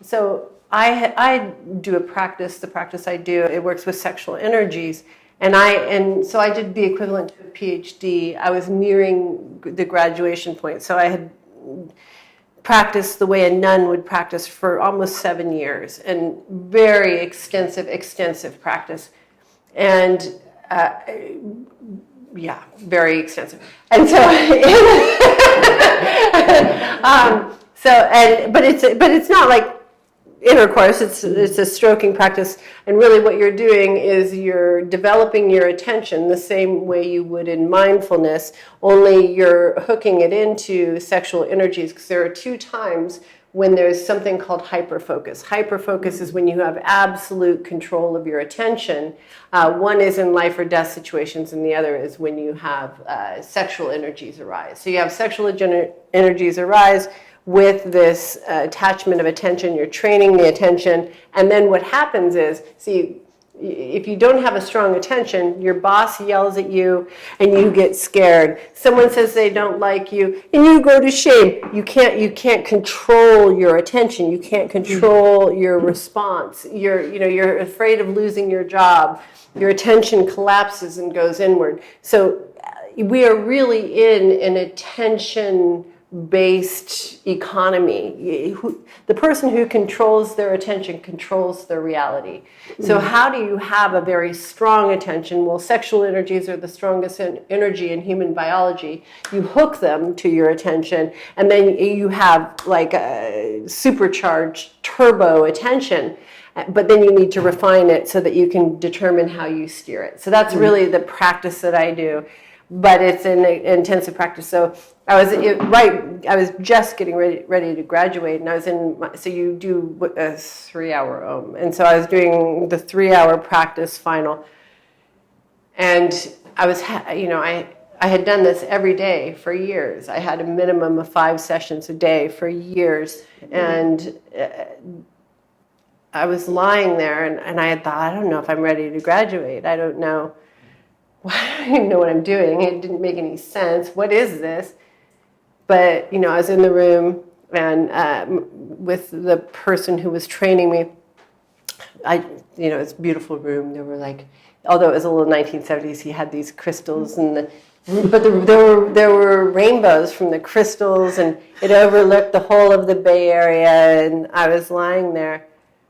So I do a practice. The practice I do, it works with sexual energies, and so I did the equivalent to a PhD. I was nearing the graduation point, so I had practiced the way a nun would practice for almost 7 years, and very extensive practice, and yeah, very extensive. And so, but it's not like intercourse. It's a stroking practice, and really what you're doing is you're developing your attention the same way you would in mindfulness, only you're hooking it into sexual energies, because there are 2 times when there's something called hyperfocus. Hyperfocus is when you have absolute control of your attention. One is in life or death situations, and the other is when you have sexual energies arise. So you have sexual energies arise with this attachment of attention. You're training the attention, and then what happens is, see, if you don't have a strong attention, your boss yells at you and you get scared. Someone says they don't like you and you go to shame. You can't control your attention. You can't control your response. You're afraid of losing your job. Your attention collapses and goes inward. So we are really in an attention-based economy. The person who controls their attention controls their reality. So how do you have a very strong attention? Well, sexual energies are the strongest energy in human biology. You hook them to your attention, and then you have like a supercharged turbo attention. But then you need to refine it so that you can determine how you steer it. So that's really the practice that I do. But it's an intensive practice. So I was just getting ready to graduate, and I was so you do a 3-hour OM. And so I was doing the 3-hour practice final. And I was, I had done this every day for years. I had a minimum of 5 sessions a day for years. And I was lying there, and I had thought, I don't know if I'm ready to graduate. I don't know. I don't even know what I'm doing. It didn't make any sense. What is this? But, I was in the room and with the person who was training me. It's a beautiful room. There were although it was a little 1970s, he had these crystals but there were rainbows from the crystals, and it overlooked the whole of the Bay Area. And I was lying there,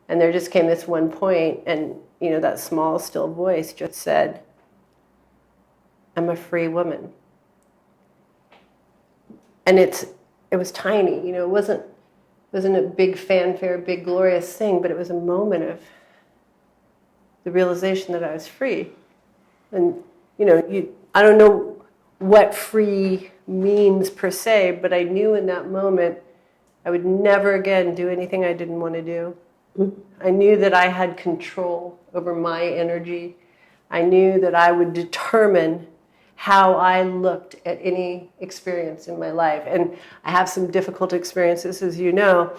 and there just came this one point, and that small, still voice just said, "I'm a free woman." And it was tiny, it wasn't a big fanfare, big glorious thing, but it was a moment of the realization that I was free. And I don't know what free means per se, but I knew in that moment I would never again do anything I didn't want to do. I knew that I had control over my energy. I knew that I would determine how I looked at any experience in my life. And I have some difficult experiences, as you know,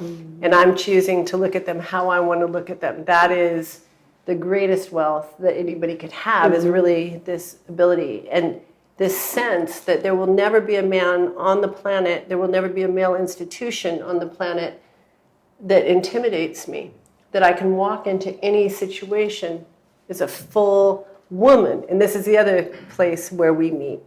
and I'm choosing to look at them how I want to look at them. That is the greatest wealth that anybody could have, is really this ability and this sense that there will never be a man on the planet, there will never be a male institution on the planet that intimidates me, that I can walk into any situation as a full woman. And this is the other place where we meet.